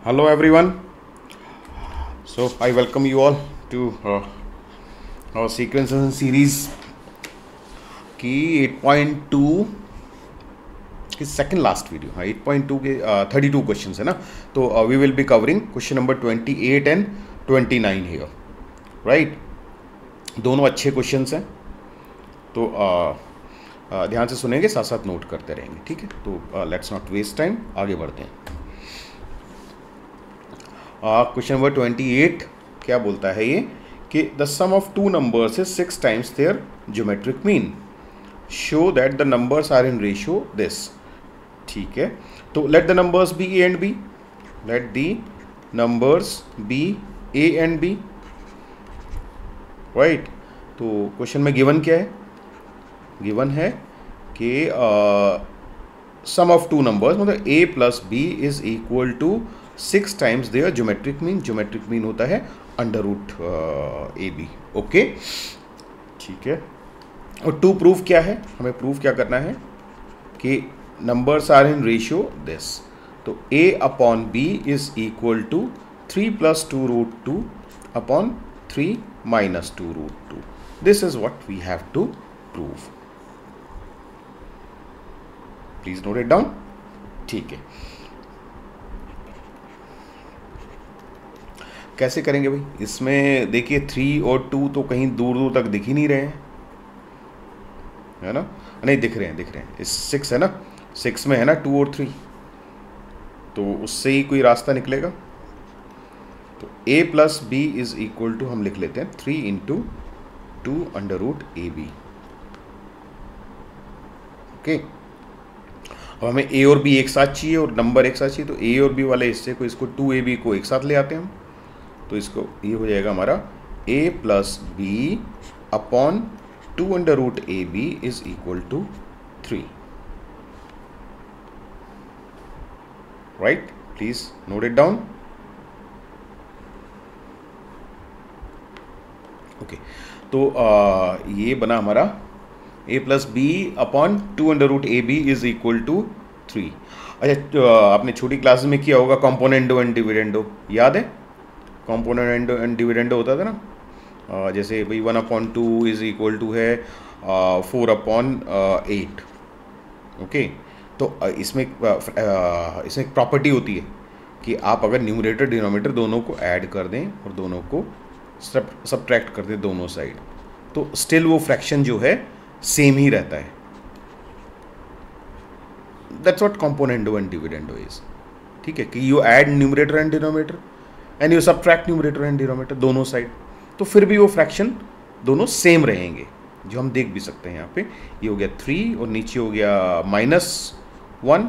Hello everyone. So I welcome you all to our sequences and series की 8.2 की second last video. हाँ, 8.2 के 32 questions है ना. तो we will be covering question number 28 and 29 here, right. दोनों अच्छे क्वेश्चंस हैं, तो ध्यान से सुनेंगे, साथ साथ नोट करते रहेंगे, ठीक है. तो लेट्स नॉट वेस्ट टाइम, आगे बढ़ते हैं. क्वेश्चन नंबर 28 क्या बोलता है ये कि the sum of two numbers is 6 times their geometric mean, show that the numbers are in ratio this. ठीक है, तो let the numbers be a and b. Let the numbers be a and b, right. तो question में given क्या है? Given है कि sum of two numbers मतलब a plus B is equal to 6 times their geometric mean. Geometric mean होता है under root ए b. Okay, ठीक है. और टू प्रूफ क्या है? हमें प्रूफ क्या करना है कि numbers are in ratio this. तो a upon b is equal to 3 plus 2 root 2 upon 3 minus 2 root 2. This is what we have to prove. Please note it down. ठीक है, कैसे करेंगे भाई? इसमें देखिए 3 और 2 तो कहीं दूर दूर तक दिख ही नहीं रहे हैं, है ना? नहीं, दिख रहे हैं. इस 6 है ना, 6 में है ना 2 और 3, तो उससे ही कोई रास्ता निकलेगा. तो a plus B is equal to हम लिख लेते हैं 3 इंटू 2 अंडर रूट ए बी. ओके, अब हमें a और b एक साथ चाहिए और नंबर एक साथ चाहिए, तो a और b वाले हिस्से को, इसको 2ab को एक साथ ले आते हैं हम. तो इसको ये हो जाएगा हमारा a plus b upon 2 under root A B is equal to 3. Right, please note it down. Okay, तो ये बना हमारा a plus b upon 2 under root A B is equal to 3. अच्छा, आपने छोटी क्लास में किया होगा कॉम्पोनेंडो एंड डिविडेंडो, याद है? कॉम्पोनेंट एंड डिविडेंडो होता था ना. जैसे भाई 1/2 इज इक्वल टू है 4/8. ओके, तो इसमें एक प्रॉपर्टी होती है कि आप अगर न्यूमरेटर डिनोमिनेटर दोनों को ऐड कर दें और दोनों को सब्ट्रैक्ट कर दें दोनों साइड, तो स्टिल वो फ्रैक्शन जो है सेम ही रहता है. That's what componendo and dividendo is. ठीक है, कि you add numerator and denominator and you subtract numerator and denominator दोनों साइड, तो फिर भी वो फ्रैक्शन दोनों सेम रहेंगे, जो हम देख भी सकते हैं यहाँ पे. ये हो गया 3 और नीचे हो गया -1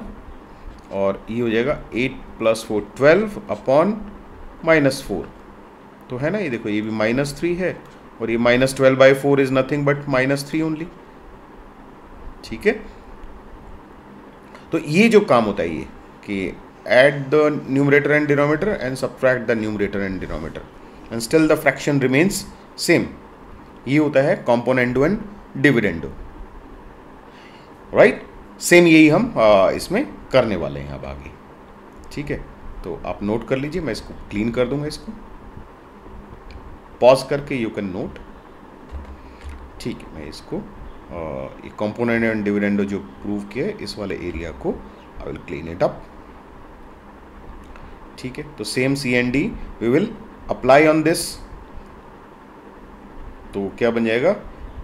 और ये हो जाएगा 8 प्लस 4 12 अपॉन -4. तो है ना, ये देखो, ये भी -3 है और ये -12/4 इज नथिंग बट -3 ओनली. ठीक है, तो ये जो काम होता है ये कि add the numerator and denominator and subtract the numerator and denominator and still the fraction remains same. ये होता है componendo and dividendo, right? Same यही हम इसमें करने वाले हैं अब आगे. ठीक है, तो आप नोट कर लीजिए, मैं इसको क्लीन कर दूंगा. इसको पॉज करके यू कैन नोट. ठीक है, मैं इसको componendo and dividendo जो प्रूव किया है इस वाले एरिया को I will clean it up. ठीक है, तो same C and D we will apply on this. तो क्या बन जाएगा?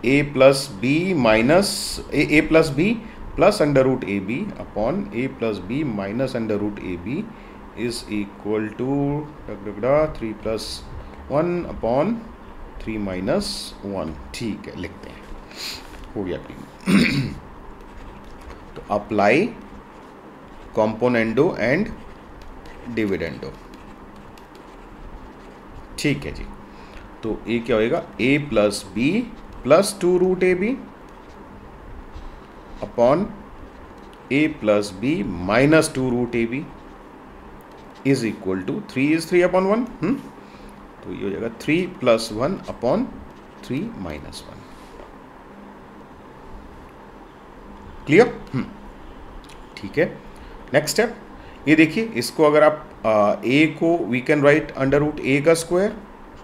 a plus b minus a plus b plus under root A B upon a plus b minus under root A B is equal to 3 plus 1 upon 3 minus 1. ठीक है, लिखते हैं, हो गया क्लीन. तो अप्लाई कॉम्पोनेंडो एंड डिविडेंडो. ठीक है जी, तो ये क्या होएगा? a plus b plus 2 root A B upon a plus b minus 2 root A B is equal to 3 is 3/1. तो ये हो जाएगा 3 प्लस 1 अपॉन 3 माइनस 1. क्लियर? ठीक है, नेक्स्ट स्टेप. ये देखिए, इसको अगर आप ए को we can write under root ए का स्क्वायर,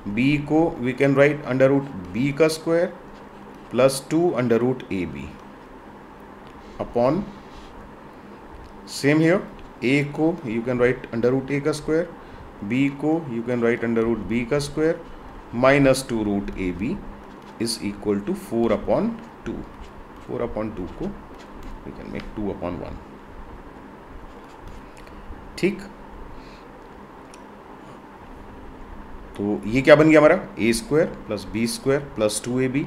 बी को we can write under root B का square plus 2 under root A B upon same here, A को you can write under root ए का स्क्वायर, बी को you can write under root B का square minus 2 root A B is equal to 4 upon 2. 4 upon 2 को we can make 2 upon 1. ठीक, तो ये क्या बन गया हमारा, A square plus B square plus 2ab.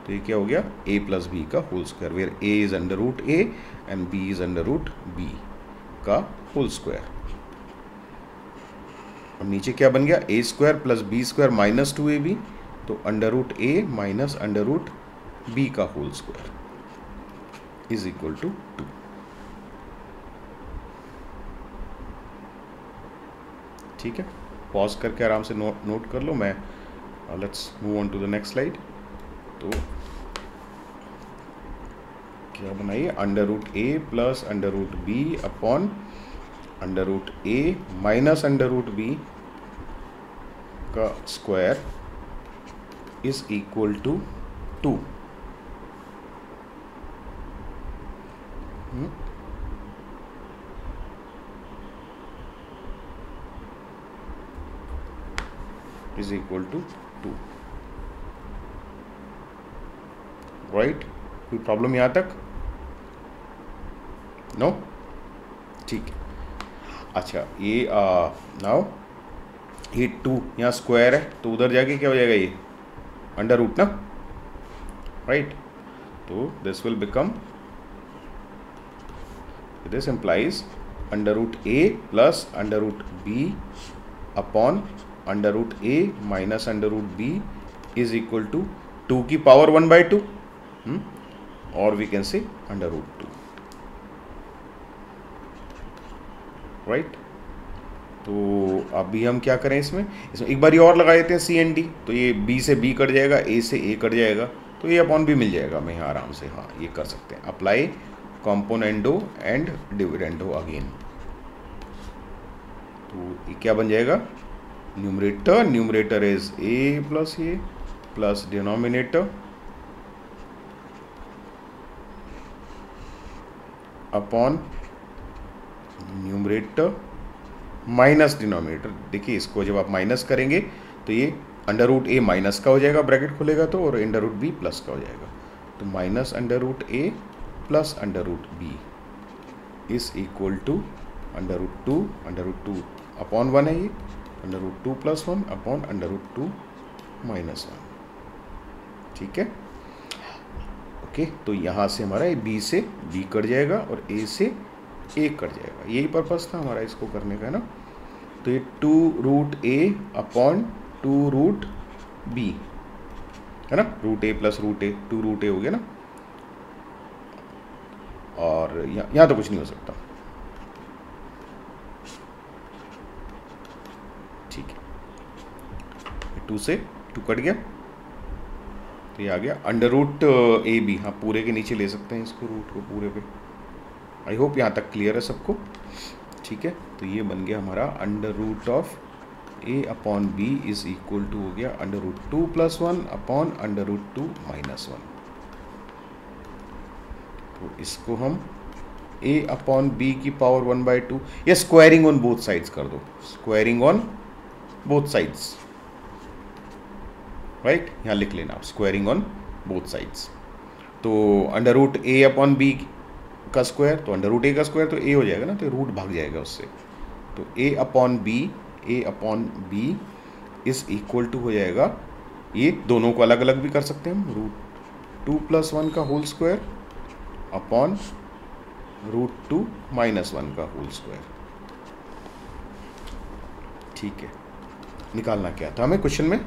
तो ये क्या हो गया, a प्लस बी का whole square, where a is under root A and b is under root B का होल स्क्वायर. अब नीचे क्या बन गया, a square plus B square minus 2ab. तो अंडर रूट ए माइनस अंडर रूट बी का whole square is equal to 2. ठीक है, पॉज करके आराम से नोट कर लो. मैं let's move on to the next slide. तो क्या बनाइए, अंडर रूट ए plus under root B upon under root ए माइनस अंडर रूट बी का square is equal to 2. Is equal to 2. Right, कोई प्रॉब्लम यहाँ तक? नो, ठीक है. अच्छा, ये नाउ ये 2 यहाँ स्क्वायर है, तो उधर जाके क्या हो जाएगा, ये अंडर रूट ना, राइट. तो this will become, this implies under root A plus under root B upon under root A minus under root b is equal to 2 की पावर 1/2 और we can say under root 2. Right, तो अभी हम क्या करें, इसमें एक बार और लगा देते हैं सी एन डी. तो ये बी से बी कट जाएगा, ए से ए कट जाएगा, तो ये अपॉन भी मिल जाएगा हमें यहाँ आराम से. हाँ, ये कर सकते हैं, apply componendo and dividendo again. तो ये क्या बन जाएगा, numerator is a plus denominator upon numerator minus denominator. देखिए, इसको जब आप माइनस करेंगे तो ये अंडर रूट ए माइनस का हो जाएगा, ब्रैकेट खुलेगा तो, और अंडर रूट बी प्लस का हो जाएगा. तो minus under root A plus under root b is equal to under root two upon 1 है ये, under root 2 plus 1 upon under root 2 minus 1. ठीक है, ओके. तो यहाँ से हमारा ये बी से बी कट जाएगा और ए से ए कट जाएगा. यही पर्पस था हमारा इसको करने का, है ना. तो ये 2 root a upon 2 root B है ना, रूट ए प्लस रूट ए, 2 रूट ए हो गया ना. और यहाँ तो कुछ नहीं हो सकता. ठीक है, 2 से 2 कट गया, तो ये आ गया अंडर रूट ए बी. हाँ, पूरे के नीचे ले सकते हैं इसको, रूट को पूरे पे. आई होप यहाँ तक क्लियर है सबको. ठीक है, तो ये बन गया हमारा under root of a upon B is equal to हो गया under root 2 plus 1 upon under root 2 minus 1. तो इसको हम a अपॉन बी की पावर 1/2 या स्क्वायरिंग ऑन बोथ साइड्स कर दो, squaring on both sides. Right, यहाँ लिख लेना आप, स्क्वायरिंग ऑन बोथ साइड्स. तो under root a upon b का स्क्वायर, तो अंडर रूट ए का स्क्वायर तो ए हो जाएगा ना, तो रूट भाग जाएगा उससे. तो A upon B is equal to हो जाएगा, ये दोनों को अलग अलग भी कर सकते हैं हम, रूट 2 प्लस 1 का whole square upon root 2 minus 1 का होल स्क्वायर. ठीक है, निकालना क्या था हमें क्वेश्चन में,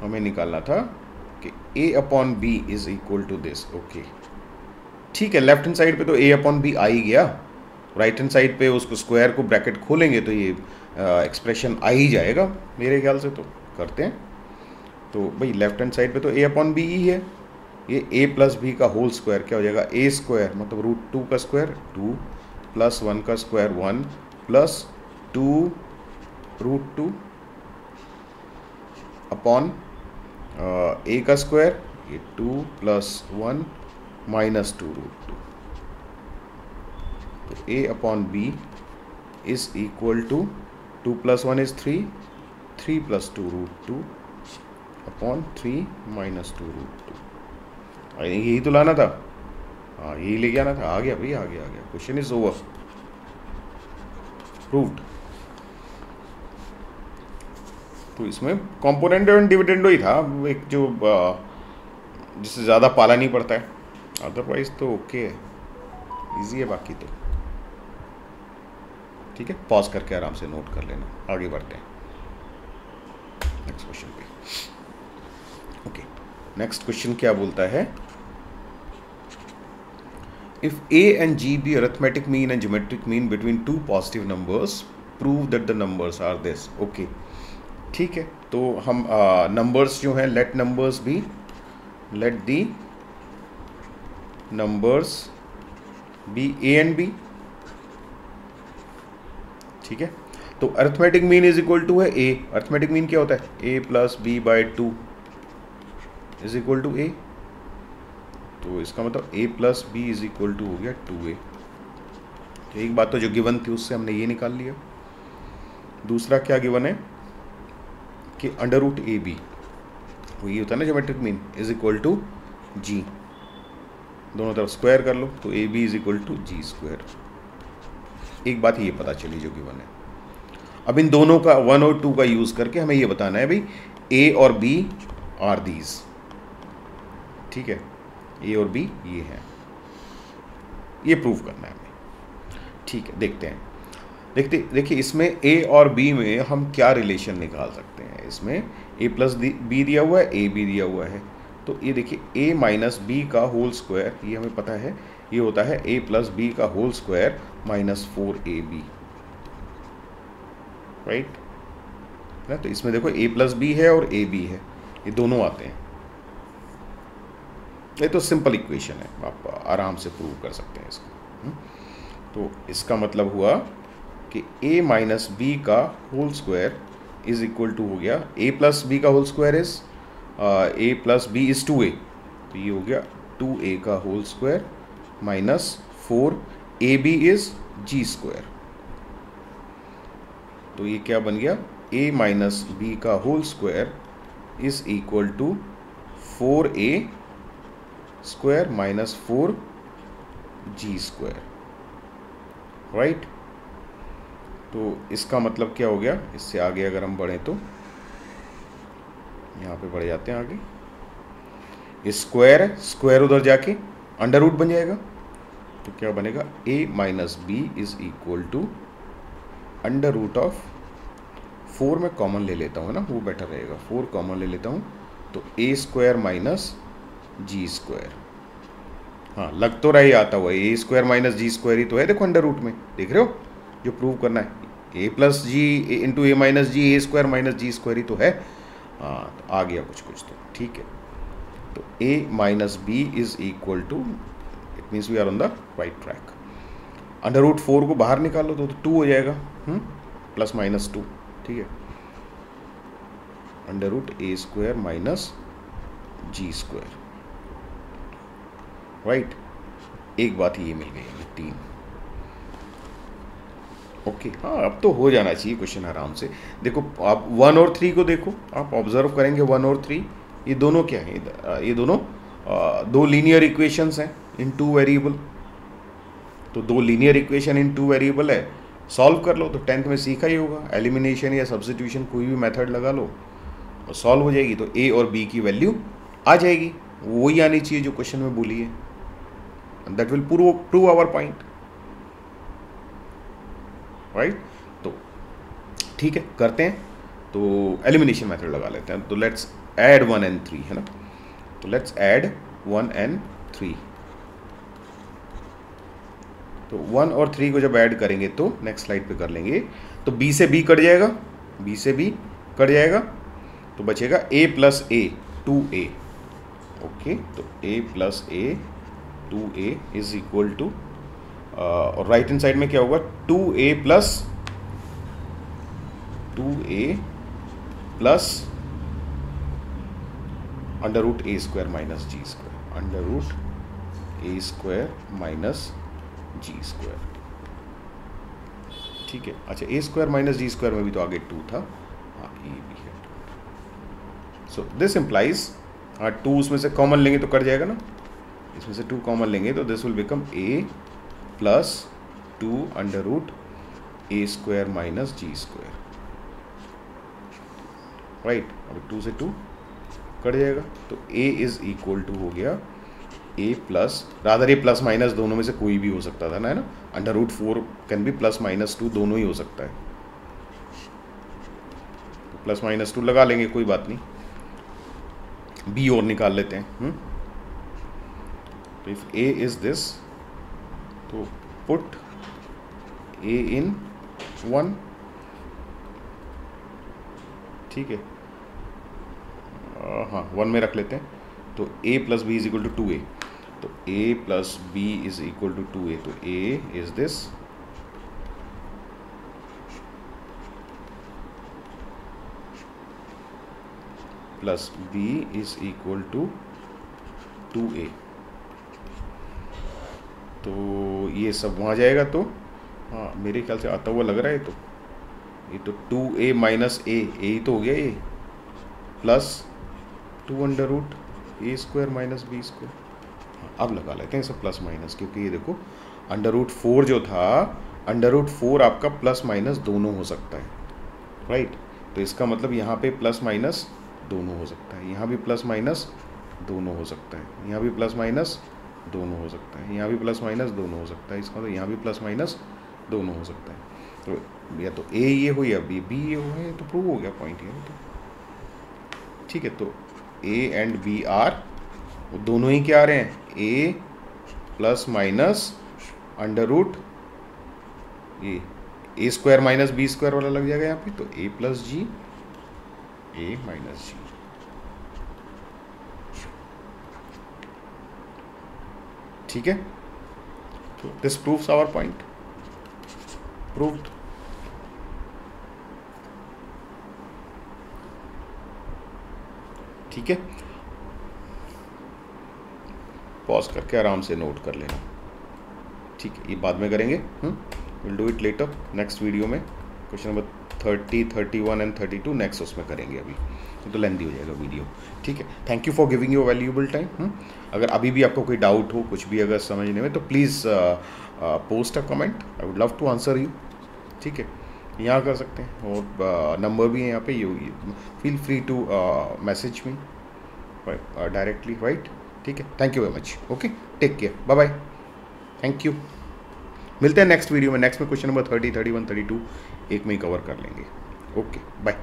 हमें निकालना था कि a upon B is equal to this. Okay, ठीक है. लेफ्ट हैंड साइड पे तो a अपॉन बी आ ही गया, राइट हैंड साइड पे उसको स्क्वायर को ब्रैकेट खोलेंगे तो ये एक्सप्रेशन आ ही जाएगा मेरे ख्याल से. तो करते हैं. तो भाई लेफ्ट हैंड साइड पे तो a अपॉन बी ही है, ये a प्लस बी का होल स्क्वायर क्या हो जाएगा, a स्क्वायर मतलब रूट 2 का स्क्वायर 2 प्लस 1 का स्क्वायर 1 प्लस 2√2 अपॉन a का स्क्वायर, ये 2 + 1 माइनस 2√2। तो a upon b is equal to 2 + 1 is 3, 3 + 2√2 upon 3 minus 2√2। यही तो लाना था, हाँ यही लेके आना था। आ गया भाई, आ गया क्वेश्चन इज ओवर, प्रूव्ड। तो इसमें कॉम्पोनेंट एंड डिविडेंडो ही था एक, जो जिससे ज़्यादा पाला नहीं पड़ता है, अदरवाइज तो ओके है, इजी है बाकी तो। ठीक है, पॉज करके आराम से नोट कर लेना, आगे बढ़ते हैं नेक्स्ट क्वेश्चन पे। ओके, नेक्स्ट क्वेश्चन क्या बोलता है, if a and g be arithmetic mean and geometric mean between two positive numbers, prove that the numbers are this। Okay, ठीक है, तो हम नंबर्स जो हैं, let numbers be, let the numbers be a and b। ठीक है, तो arithmetic mean is equal to है a। अरिथमेटिक मीन क्या होता है, a + b/2 is equal to a। तो इसका मतलब a + b is equal to हो गया 2a। तो एक बात तो जो गिवन थी उससे हमने ये निकाल लिया। दूसरा क्या गिवन है कि √ab, वो ये होता है ना geometric mean, is equal to g। दोनों तरफ स्क्वायर कर लो तो ab is equal to g²। एक बात ये पता चली जो गिवन है। अब इन दोनों का 1 और 2 का यूज करके हमें ये बताना है भाई a और b आर दीज। ठीक है, a और b ये हैं, ये प्रूव करना है हमें। ठीक है, देखते हैं। देखिए इसमें a और b में हम क्या रिलेशन निकाल सकते हैं। इसमें a + b दिया हुआ है, a b दिया हुआ है, तो ये देखिए a - b का होल स्क्वायर, ये हमें पता है, ये होता है a + b का whole square minus 4ab, right ना। तो इसमें देखो a + b है और ab है, ये दोनों आते हैं। ये तो सिंपल इक्वेशन है, आप आराम से प्रूव कर सकते हैं इसको। तो इसका मतलब हुआ कि a - b का whole square is equal to हो गया a + b का whole square is a + b is 2a, तो ये हो गया 2a का whole square minus 4ab is g²। तो ये क्या बन गया, a - b का whole square is equal to 4a² minus 4g², right. तो इसका मतलब क्या हो गया, इससे आगे अगर हम बढ़ें तो यहाँ पे बढ़ जाते हैं आगे, ये स्क्वायर है, स्क्वायर उधर जाके अंडर रूट बन जाएगा। तो क्या बनेगा, a - b is equal to √4। मैं कॉमन ले लेता हूँ ना, वो बेटर रहेगा, 4 कॉमन ले लेता हूँ, तो a² माइनस g²। हाँ, लग तो रही आता हुआ a² माइनस g² ही तो है, देखो अंडर रूट में, देख रहे हो जो प्रूव करना है, a + g into a - g, a² minus g² ही तो है। हाँ, तो आ गया कुछ तो, ठीक है। तो a - b is equal to, it means we are on the right track. √4 को बाहर निकालो तो 2 हो जाएगा, +- 2, ठीक है, √a² माइनस g², राइट। एक बात ये मिल गई हमें 3। ओके, हाँ अब तो हो जाना चाहिए क्वेश्चन आराम से। देखो आप 1 और 3 को देखो, आप ऑब्जर्व करेंगे 1 और 3 ये दोनों क्या है, ये दोनों 2 लीनियर इक्वेशंस हैं इन 2 वेरिएबल। तो 2 लीनियर इक्वेशन इन 2 वेरिएबल है, सॉल्व कर लो। तो 10th में सीखा ही होगा, एलिमिनेशन या सब्स्टिट्यूशन कोई भी मेथड लगा लो और सॉल्व हो जाएगी। तो a और b की वैल्यू आ जाएगी, वही आनी चाहिए जो क्वेश्चन में बोली है, that will prove our point, right. तो ठीक है, करते हैं। तो एलिमिनेशन मेथड लगा लेते हैं। तो लेट्स ऐड 1 and 3, है ना। तो लेट्स ऐड 1 and 3। तो 1 और 3 को जब ऐड करेंगे तो नेक्स्ट स्लाइड पे कर लेंगे। तो b से b कट जाएगा, b से b कट जाएगा, तो बचेगा a + a 2a। ओके, तो a + a 2a is equal to, और राइट हैंड साइड में क्या होगा, 2a + 2a plus under root A square minus G square, under root A square minus G square. ठीक है, अच्छा A square minus G square में भी तो आगे 2 था, हाँ ये भी है 2। सो दिस इम्प्लाइज, हाँ 2 उसमें से कॉमन लेंगे तो कट जाएगा ना, इसमें से 2 कॉमन लेंगे तो this will become a plus 2 under root A square minus G square, right. अब 2 से 2 कट जाएगा तो a इज इक्वल टू हो गया a plus, rather a plus minus दोनों में से कोई भी हो सकता था ना, है ना, under root 4 can be plus minus 2, दोनों ही हो सकता है, तो प्लस माइनस 2 लगा लेंगे, कोई बात नहीं, b और निकाल लेते हैं। तो इफ a इज दिस, तो पुट a इन 1, ठीक है, हाँ 1 में रख लेते हैं, तो a plus B is equal to 2a, तो a plus B is equal to 2a, तो a is this plus b is equal to 2a, तो ये सब वहाँ जाएगा, तो हाँ मेरे ख्याल से आता हुआ लग रहा है, तो ये तो 2a माइनस a ही तो हो गया, ये plus 2 under root A square minus B square. अब लगा लेते हैं सब प्लस माइनस, क्योंकि ये देखो अंडर रूट 4 जो था, अंडर रूट 4 आपका प्लस माइनस दोनों हो सकता है, राइट। तो इसका मतलब यहाँ पे प्लस माइनस दोनों हो सकता है, यहाँ भी प्लस माइनस दोनों हो सकता है, यहाँ भी प्लस माइनस दोनों हो सकता है, यहाँ भी प्लस माइनस दोनों हो सकता है, इसका मतलब यहाँ भी प्लस माइनस दोनों हो सकता है। तो या तो ए ये हो या बी ये हो, है तो प्रूव हो गया पॉइंट ये तो, ठीक है। तो ए एंड बी आर, वो दोनों ही क्या आ रहे हैं, ए प्लस माइनस अंडर रूट ये ए स्क्वायर माइनस बी स्क्वायर वाला लग जाएगा यहाँ पे, तो ए प्लस जी, ए माइनस जी, ठीक है। तो this proves our point, proved. ठीक है, पॉज करके आराम से नोट कर लेना, ठीक है, ये बाद में करेंगे, will do it later next video में। क्वेश्चन नंबर 30, 31 एंड 32 नेक्स्ट उसमें करेंगे, अभी तो लेंथी हो जाएगा वीडियो, ठीक है। Thank you for giving your valuable time. अगर अभी भी आपको कोई डाउट हो, कुछ भी अगर समझने में, तो please post a comment, I would love to answer you, ठीक है। यहाँ कर सकते हैं, और नंबर भी है यहाँ पे, you feel free to message me directly, right, ठीक है। Thank you very much, okay, take care, bye bye, thank you. मिलते हैं नेक्स्ट वीडियो में, नेक्स्ट में क्वेश्चन नंबर 30, 31, 32 एक में ही कवर कर लेंगे, ओके बाय।